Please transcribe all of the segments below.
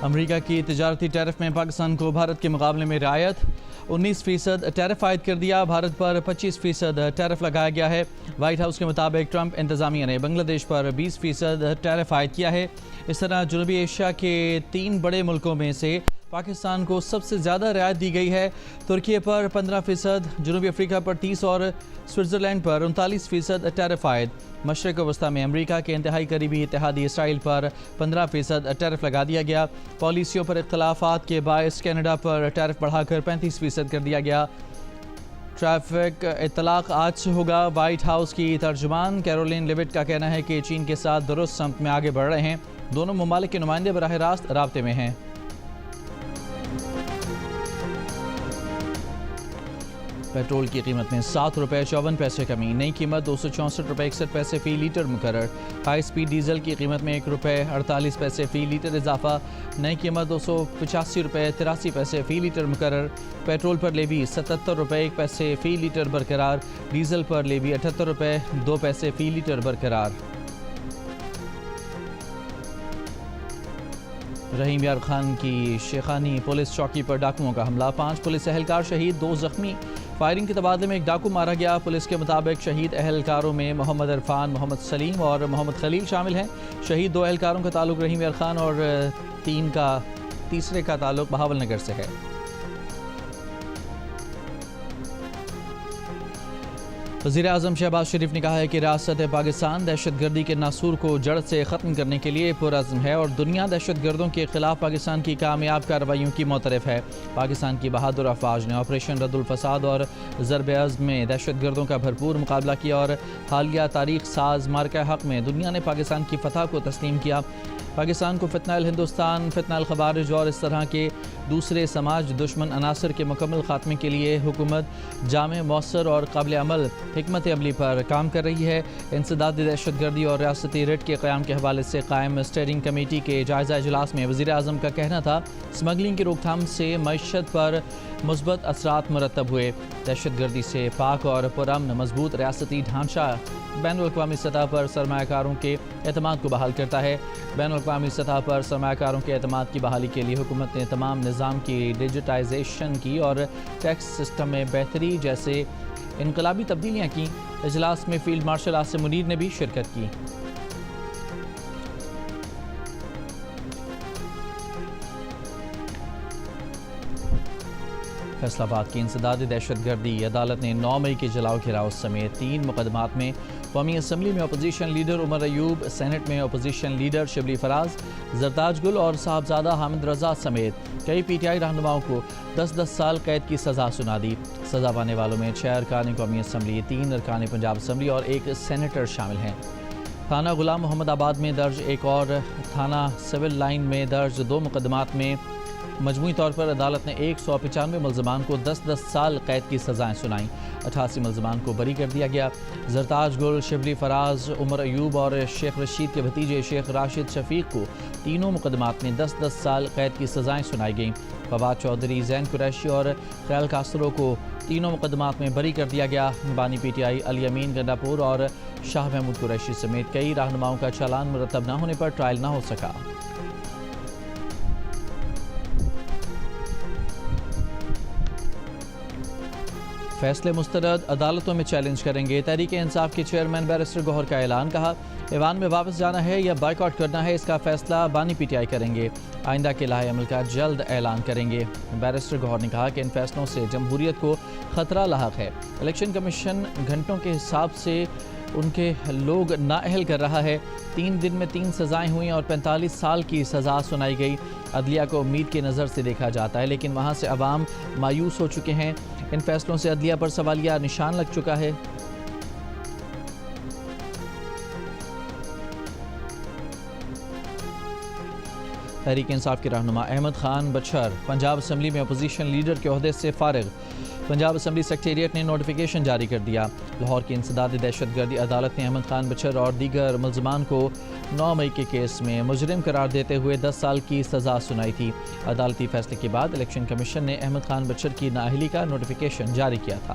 امریکہ کی تجارتی ٹیرف میں پاکستان کو بھارت کے مقابلے میں رعایت 19% ٹیرف عائد کر دیا. بھارت پر 25% ٹیرف لگایا گیا ہے. وائٹ ہاؤس کے مطابق ٹرمپ انتظامیہ نے بنگلہ دیش پر 20% ٹیرف عائد کیا ہے. اس طرح جنوبی ایشیا کے 3 بڑے ملکوں میں سے پاکستان کو سب سے زیادہ رعایت دی گئی ہے. ترکی پر 15%، جنوبی افریقہ پر 30% اور سوئٹزرلینڈ پر 39% ٹیرف عائد. مشرق وسطی میں امریکہ کے انتہائی قریبی اتحادی اسرائیل پر 15% ٹیرف لگا دیا گیا. پالیسیوں پر اختلافات کے باعث کینیڈا پر ٹیرف بڑھا کر 35% کر دیا گیا. ٹریفک اطلاق آج سے ہوگا. وائٹ ہاؤس کی ترجمان کیرولین لیوٹ کا کہنا ہے کہ چین کے ساتھ درست سمت میں آگے بڑھ رہے ہیں. دونوں ممالک کے نمائندے براہ راست رابطے میں ہیں. پیٹرول کی قیمت میں 7 روپے 54 پیسے کمی، نئی قیمت 264 روپے 61 پیسے فی لیٹر مقرر. ہائی سپیڈ ڈیزل کی قیمت میں 1 روپے 48 پیسے فی لیٹر اضافہ، نئی قیمت 285 روپے 83 پیسے فی لیٹر مقرر. پیٹرول پر لیوی 77 روپے 1 پیسے فی لیٹر برقرار. ڈیزل پر لیوی 78 روپے 2 پیسے فی لیٹر برقرار. رحیم یار خان کی شیخانی پولیس چوکی پر ڈاکوؤں کا حملہ، 5 پولیس اہلکار شہید، 2 زخمی. فائرنگ کے تبادلے میں 1 ڈاکو مارا گیا. پولیس کے مطابق شہید اہلکاروں میں محمد عرفان، محمد سلیم اور محمد خلیل شامل ہیں. شہید 2 اہلکاروں کا تعلق رحیم یار خان اور تیسرے کا تعلق بہاول نگر سے ہے. وزیر اعظم شہباز شریف نے کہا ہے کہ ریاست پاکستان دہشت گردی کے ناسور کو جڑ سے ختم کرنے کے لیے پرعزم ہے اور دنیا دہشت گردوں کے خلاف پاکستان کی کامیاب کارروائیوں کی معترف ہے. پاکستان کی بہادر افواج نے آپریشن رد الفساد اور ضرب عزم میں دہشت گردوں کا بھرپور مقابلہ کیا اور حالیہ تاریخ ساز مارکہ حق میں دنیا نے پاکستان کی فتح کو تسلیم کیا. پاکستان کو فتنہ الہندوستان، فتنہ الخوارج اور اس طرح کے دوسرے سماج دشمن عناصر کے مکمل خاتمے کے لیے حکومت جامع، مؤثر اور قابل عمل حکمت عملی پر کام کر رہی ہے. انسداد دہشت گردی اور ریاستی ریٹ کے قیام کے حوالے سے قائم اسٹیئرنگ کمیٹی کے جائزہ اجلاس میں وزیر اعظم کا کہنا تھا اسمگلنگ کی روک تھام سے معیشت پر مثبت اثرات مرتب ہوئے. دہشت گردی سے پاک اور پرامن مضبوط ریاستی ڈھانچہ بین الاقوامی سطح پر سرمایہ کاروں کے اعتماد کو بحال کرتا ہے. بین الاقوامی سطح پر سرمایہ کاروں کے اعتماد کی بحالی کے لیے حکومت نے تمام نظام کی ڈیجیٹائزیشن کی اور ٹیکس سسٹم میں بہتری جیسے انقلابی تبدیلیاں کی. اجلاس میں فیلڈ مارشل عاصم منیر نے بھی شرکت کی. فیصل آباد کی انسداد دہشت گردی عدالت نے 9 مئی کے جلاؤ گھراؤ سمیت 3 مقدمات میں قومی اسمبلی میں opposition leader Omar Ayub, Saint میں اپوزیشن لیڈر شبلی فراز، زرتاج گل اور صاحبزادہ حامد رضا سمیت کئی پی ٹی آئی رہنماؤں کو 10 سال قید کی سزا سنا دی. سزا پانے والوں میں 6 ارکان قومی اسمبلی، 3 ارکان پنجاب اسمبلی اور 1 سینیٹر شامل ہیں. تھانہ غلام محمد آباد میں درج ایک اور تھانہ سول لائن میں درج 2 مقدمات میں مجموعی طور پر عدالت نے 195 ملزمان کو 10 سال قید کی سزائیں سنائیں. 88 ملزمان کو بری کر دیا گیا. زرتاج گل، شبلی فراز، عمر ایوب اور شیخ رشید کے بھتیجے شیخ راشد شفیق کو تینوں مقدمات میں 10 سال قید کی سزائیں سنائی گئیں. فواد چودھری، زین قریشی اور خیال کاسرو کو تینوں مقدمات میں بری کر دیا گیا. بانی پی ٹی آئی علی امین گنڈاپور اور شاہ محمود قریشی سمیت کئی رہنماؤں کا چالان مرتب نہ ہونے پر ٹرائل نہ ہو سکا. فیصلے مسترد عدالتوں میں چیلنج کریں گے. تحریک انصاف کے چیئرمین بیرسٹر گوہر کا اعلان، کہا ایوان میں واپس جانا ہے یا بائیکاٹ کرنا ہے اس کا فیصلہ بانی پی ٹی آئی کریں گے. آئندہ کے لائحہ عمل کا جلد اعلان کریں گے. بیرسٹر گوہر نے کہا کہ ان فیصلوں سے جمہوریت کو خطرہ لاحق ہے. الیکشن کمیشن گھنٹوں کے حساب سے ان کے لوگ نااہل کر رہا ہے. 3 دن میں 3 سزائیں ہوئیں اور 45 سال کی سزا سنائی گئی. عدلیہ کو امید کی نظر سے دیکھا جاتا ہے لیکن وہاں سے عوام مایوس ہو چکے ہیں. ان فیصلوں سے عدلیہ پر سوالیہ نشان لگ چکا ہے. تحریک انصاف کے رہنما احمد خان بچھر پنجاب اسمبلی میں اپوزیشن لیڈر کے عہدے سے فارغ. پنجاب اسمبلی سیکریٹریٹ نے نوٹیفیکیشن جاری کر دیا. لاہور کی انسداد دہشت گردی عدالت نے احمد خان بچھر اور دیگر ملزمان کو 9 مئی کے کیس میں مجرم قرار دیتے ہوئے 10 سال کی سزا سنائی تھی. عدالتی فیصلے کے بعد الیکشن کمیشن نے احمد خان بچھر کی نااہلی کا نوٹیفیکیشن جاری کیا تھا.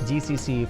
GCC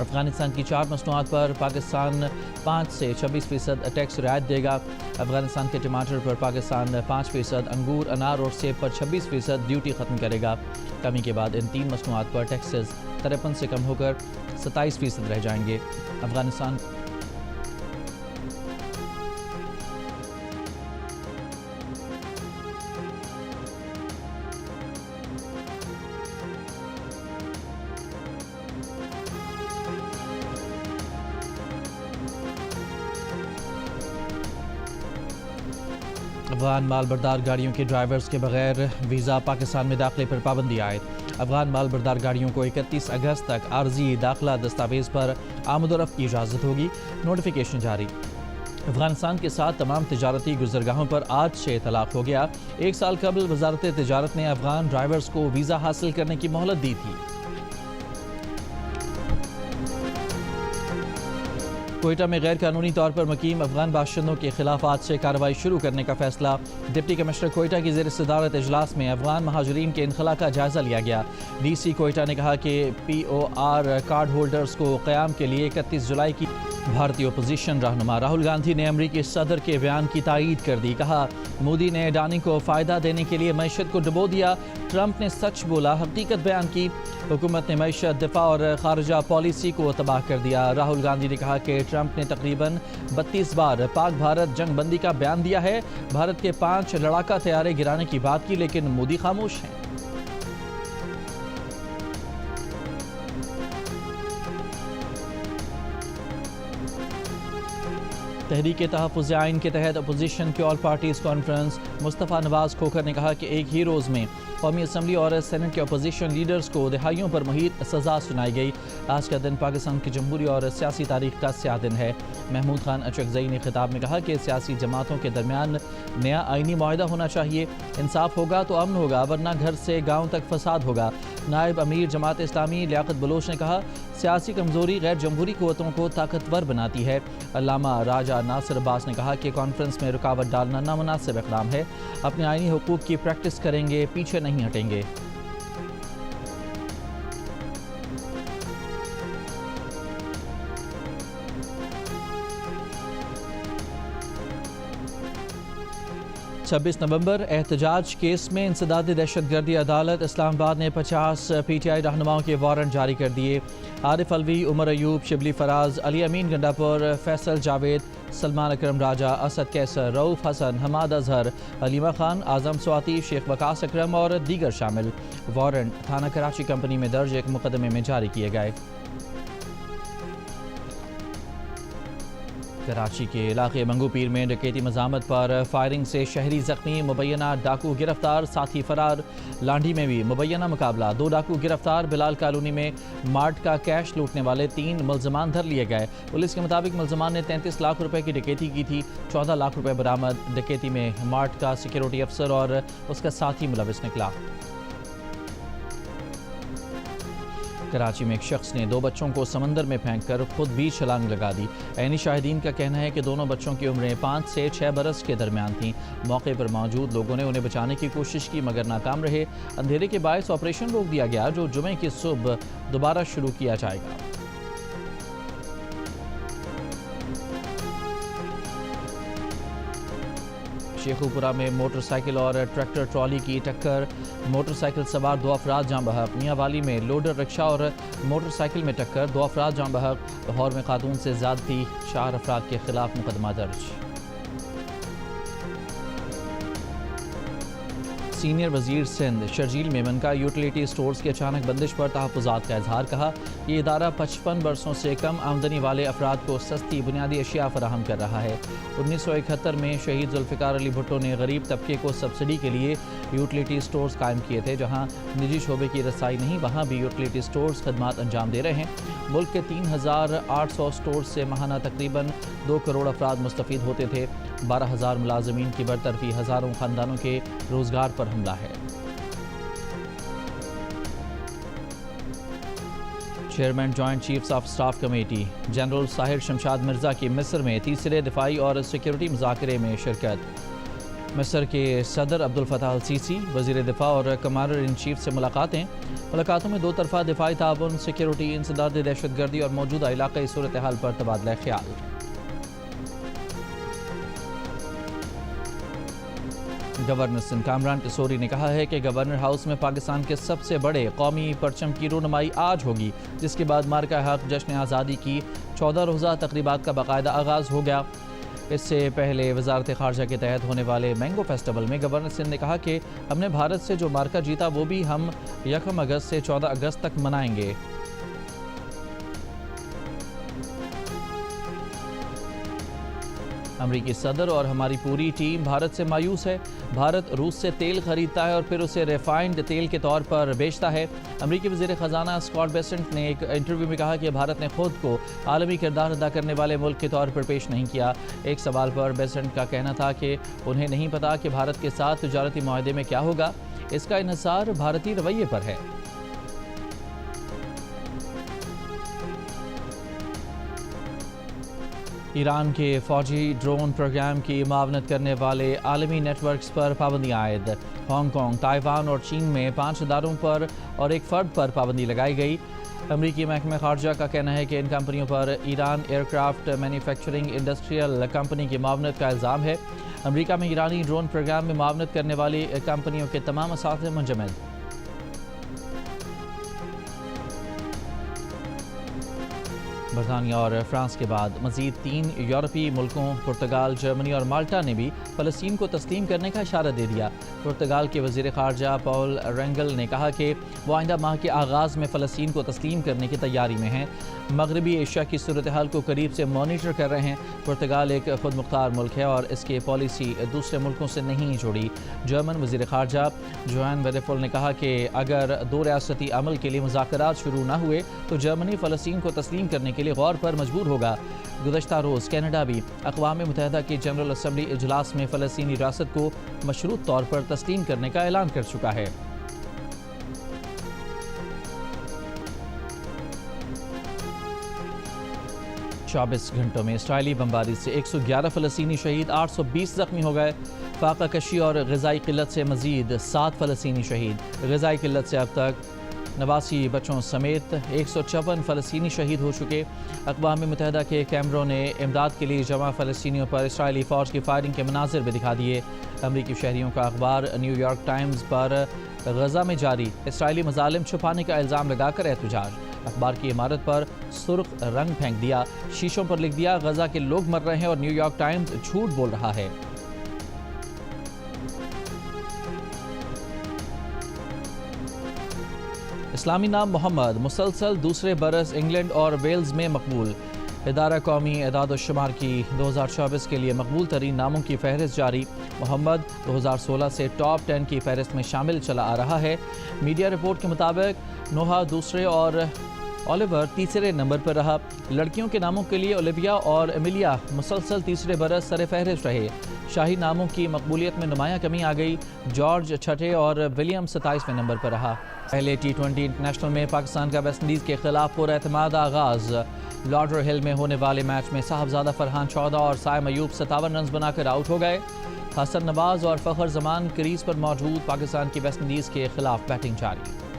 افغانستان کی 4 مصنوعات پر پاکستان 5 سے 26% ٹیکس رعایت دے گا۔ افغانستان کے ٹماٹر پر پاکستان 5%، انگور، انار اور سیب پر 26% ڈیوٹی ختم کرے گا۔ کمی کے بعد ان 3 مصنوعات پر ٹیکسز 53 سے کم ہو کر 27% رہ جائیں گے۔ افغانستان افغان مال بردار گاڑیوں کے ڈرائیورز کے بغیر ویزا پاکستان میں داخلے پر پابندی عائد۔ افغان مال بردار گاڑیوں کو 31 اگست تک عارضی داخلہ دستاویز پر آمد و رفت کی اجازت ہوگی۔ نوٹیفیکیشن جاری۔ افغانستان کے ساتھ تمام تجارتی گزرگاہوں پر آج سے اطلاق ہو گیا۔ 1 سال قبل وزارت تجارت نے افغان ڈرائیورز کو ویزا حاصل کرنے کی مہلت دی تھی۔ کوئٹہ میں غیر قانونی طور پر مقیم افغان باشندوں کے خلاف آج سے کارروائی شروع کرنے کا فیصلہ۔ ڈپٹی کمشنر کوئٹہ کی زیر صدارت اجلاس میں افغان مہاجرین کے انخلاء کا جائزہ لیا گیا۔ ڈی سی کوئٹہ نے کہا کہ POR کارڈ ہولڈرز کو قیام کے لیے 31 جولائی کی بھارتی اپوزیشن رہنما راہل گاندھی نے امریکی صدر کے بیان کی تائید کر دی۔ کہا مودی نے اڈانی کو فائدہ دینے کے لیے معیشت کو ڈبو دیا، ٹرمپ نے سچ بولا، حقیقت بیان کی۔ حکومت نے معیشت، دفاع اور خارجہ پالیسی کو تباہ کر دیا۔ راہل گاندھی نے کہا کہ ٹرمپ نے تقریباً 32 بار پاک بھارت جنگ بندی کا بیان دیا ہے، بھارت کے 5 لڑاکا طیارے گرانے کی بات کی، لیکن مودی خاموش ہیں۔ تحریک تحفظ آئین کے تحت اپوزیشن کی آل پارٹیز کانفرنس مصطفیٰ نواز کھوکھر نے کہا کہ ایک ہی روز میں قومی اسمبلی اور سینٹ کے اپوزیشن لیڈرز کو دہائیوں پر محیط سزا سنائی گئی۔ آج کا دن پاکستان کی جمہوری اور سیاسی تاریخ کا سیاہ دن ہے۔ محمود خان اچکزئی نے خطاب میں کہا کہ سیاسی جماعتوں کے درمیان نیا آئینی معاہدہ ہونا چاہیے، انصاف ہوگا تو امن ہوگا، ورنہ گھر سے گاؤں تک فساد ہوگا۔ نائب امیر جماعت اسلامی لیاقت بلوچ نے کہا سیاسی کمزوری غیر جمہوری قوتوں کو طاقتور بناتی ہے۔ علامہ راجہ ناصر عباس نے کہا کہ کانفرنس میں رکاوٹ ڈالنا نامناسب اقدام ہے، اپنے آئینی حقوق کی پریکٹس کریں گے، پیچھے نہیں ہٹیں گے۔ چھبیس نومبر احتجاج کیس میں انسداد دہشت گردی عدالت اسلام آباد نے 50 PTI رہنماؤں کے وارنٹ جاری کر دیے۔ عارف الوی، عمر ایوب، شبلی فراز، علی امین گنڈاپور، فیصل جاوید، سلمان اکرم راجہ، اسد کیسر، رؤف حسن، حماد اظہر، علیمہ خان، اعظم سواتی، شیخ وقاص اکرم اور دیگر شامل۔ وارنٹ تھانہ کراچی کمپنی میں درج ایک مقدمے میں جاری کیے گئے۔ کراچی کے علاقے منگو پیر میں ڈکیتی مزاحمت پر فائرنگ سے شہری زخمی، مبینہ ڈاکو گرفتار، ساتھی فرار۔ لانڈھی میں بھی مبینہ مقابلہ، 2 ڈاکو گرفتار۔ بلال کالونی میں مارٹ کا کیش لوٹنے والے 3 ملزمان دھر لیے گئے۔ پولیس کے مطابق ملزمان نے 33 لاکھ روپے کی ڈکیتی کی تھی، 14 لاکھ روپے برآمد۔ ڈکیتی میں مارٹ کا سیکیورٹی افسر اور اس کا ساتھی ملوث نکلا۔ کراچی میں ایک شخص نے 2 بچوں کو سمندر میں پھینک کر خود بھی چھلانگ لگا دی۔ عینی شاہدین کا کہنا ہے کہ دونوں بچوں کی عمریں 5 سے 6 برس کے درمیان تھیں۔ موقع پر موجود لوگوں نے انہیں بچانے کی کوشش کی مگر ناکام رہے۔ اندھیرے کے باعث آپریشن روک دیا گیا جو جمعے کی صبح دوبارہ شروع کیا جائے گا۔ شیخوپورہ میں موٹر سائیکل اور ٹریکٹر ٹرالی کی ٹکر، موٹر سائیکل سوار 2 افراد جاں بحق۔ میاں والی میں لوڈر رکشہ اور موٹر سائیکل میں ٹکر، 2 افراد جاں بحق۔ لاہور میں خاتون سے زیادتی، 4 افراد کے خلاف مقدمہ درج۔ سینئر وزیر سندھ شرجیل میمن کا یوٹیلیٹی سٹورز کے اچانک بندش پر تحفظات کا اظہار۔ کہا یہ ادارہ 55 برسوں سے کم آمدنی والے افراد کو سستی بنیادی اشیاء فراہم کر رہا ہے۔ 1971 میں شہید ذوالفقار علی بھٹو نے غریب طبقے کو سبسڈی کے لیے یوٹیلیٹی سٹورز قائم کیے تھے۔ جہاں نجی شعبے کی رسائی نہیں، وہاں بھی یوٹیلیٹی سٹورز خدمات انجام دے رہے ہیں۔ ملک کے 3800 سٹورز سے ماہانہ تقریباً 2 کروڑ افراد مستفید ہوتے تھے۔ 12,000 ملازمین کی برطرفی، ہزاروں خاندانوں کے روزگار پر حملہ ہے۔ Chairman joint chiefs of staff committee general Sahir Shamshad Mirza کی مصر میں تیسرے دفاعی اور سیکیورٹی مذاکرے میں شرکت۔ مصر کے صدر عبدالفتاح السیسی، وزیر دفاع اور کمانڈر ان چیف سے ملاقاتوں میں دو طرفہ دفاعی تعاون، سیکیورٹی، انسداد دہشت گردی اور موجودہ علاقائی صورتحال پر تبادلہ خیال۔ گورنر سندھ کامران ٹسوری نے کہا ہے کہ گورنر ہاؤس میں پاکستان کے سب سے بڑے قومی پرچم کی رونمائی آج ہوگی، جس کے بعد مارکہ حق جشن آزادی کی 14 روزہ تقریبات کا باقاعدہ آغاز ہو گیا۔ اس سے پہلے وزارت خارجہ کے تحت ہونے والے مینگو فیسٹیول میں گورنر سندھ نے کہا کہ ہم نے بھارت سے جو مارکہ جیتا وہ بھی ہم 1 اگست سے 14 اگست تک منائیں گے۔ امریکی صدر اور ہماری پوری ٹیم بھارت سے مایوس ہے۔ بھارت روس سے تیل خریدتا ہے اور پھر اسے ریفائنڈ تیل کے طور پر بیچتا ہے۔ امریکی وزیر خزانہ اسکاٹ بیسنٹ نے ایک انٹرویو میں کہا کہ بھارت نے خود کو عالمی کردار ادا کرنے والے ملک کے طور پر پیش نہیں کیا۔ ایک سوال پر بیسنٹ کا کہنا تھا کہ انہیں نہیں پتا کہ بھارت کے ساتھ تجارتی معاہدے میں کیا ہوگا۔ اس کا انحصار بھارتی رویے پر ہے۔ ایران کے فوجی ڈرون پروگرام کی معاونت کرنے والے عالمی نیٹ ورکس پر پابندی عائد۔ ہانگ کانگ، تائیوان اور چین میں 5 اداروں پر اور ایک فرد پر پابندی لگائی گئی۔ امریکی محکمہ خارجہ کا کہنا ہے کہ ان کمپنیوں پر Iran aircraft manufacturing industrial company کی معاونت کا الزام ہے۔ امریکہ میں ایرانی ڈرون پروگرام میں معاونت کرنے والی کمپنیوں کے تمام اساتذہ منجمد۔ برطانیہ اور فرانس کے بعد مزید 3 یورپی ملکوں پرتگال، جرمنی اور مالٹا نے بھی فلسطین کو تسلیم کرنے کا اشارہ دے دیا۔ پرتگال کے وزیر خارجہ پاول رینگل نے کہا کہ وہ آئندہ ماہ کے آغاز میں فلسطین کو تسلیم کرنے کی تیاری میں ہیں۔ مغربی ایشیا کی صورتحال کو قریب سے مانیٹر کر رہے ہیں۔ پرتگال ایک خود مختار ملک ہے اور اس کی پالیسی دوسرے ملکوں سے نہیں جڑی۔ جرمن وزیر خارجہ جوہان ویڈفول نے کہا کہ اگر 2 ریاستی عمل کے لیے مذاکرات شروع نہ ہوئے تو جرمنی فلسطین کو تسلیم کرنے کے لیے غور پر مجبور ہوگا۔ گزشتہ روز کینیڈا بھی اقوام متحدہ کی جنرل اسمبلی اجلاس میں فلسطینی ریاست کو مشروط طور پر تسلیم کرنے کا اعلان کر چکا ہے۔ چوبیس گھنٹوں میں اسرائیلی بمباری سے 111 فلسطینی شہید، 820 زخمی ہو گئے۔ فاقہ کشی اور غذائی قلت سے مزید 7 فلسطینی شہید۔ غذائی قلت سے اب تک 89 بچوں سمیت 154 فلسطینی شہید ہو چکے۔ اقوام متحدہ کے کیمروں نے امداد کے لیے جمع فلسطینیوں پر اسرائیلی فوج کی فائرنگ کے مناظر بھی دکھا دیے۔ امریکی شہریوں کا اخبار نیو یارک ٹائمز پر غزہ میں جاری اسرائیلی مظالم چھپانے کا الزام لگا کر احتجاج۔ اخبار کی عمارت پر سرخ رنگ پھینک دیا، شیشوں پر لکھ دیا غزہ کے لوگ مر رہے ہیں اور نیو یارک ٹائمز جھوٹ بول رہا ہے۔ اسلامی نام محمد مسلسل دوسرے برس انگلینڈ اور ویلز میں مقبول۔ ادارہ قومی اعداد و شمار کی 2024 کے لیے مقبول ترین ناموں کی فہرست جاری۔ محمد 2016 سے ٹاپ 10 کی فہرست میں شامل چلا آ رہا ہے۔ میڈیا رپورٹ کے مطابق نوحہ دوسرے اور اولیور تیسرے نمبر پر رہا۔ لڑکیوں کے ناموں کے لیے اولیویا اور ایمیلیا مسلسل تیسرے برس سر فہرست رہے۔ شاہی ناموں کی مقبولیت میں نمایاں کمی آ گئی۔ جارج چھٹے اور ولیم 27ویں نمبر پر رہا۔ پہلے T20 انٹرنیشنل میں پاکستان کا ویسٹ انڈیز کے خلاف پر اعتماد آغاز۔ لارڈر ہل میں ہونے والے میچ میں صاحبزادہ فرحان 14 اور سائم ایوب 57 رنز بنا کر آؤٹ ہو گئے۔ حسن نواز اور فخر زمان کریز پر موجود۔ پاکستان کی ویسٹ انڈیز کے خلاف بیٹنگ جاری۔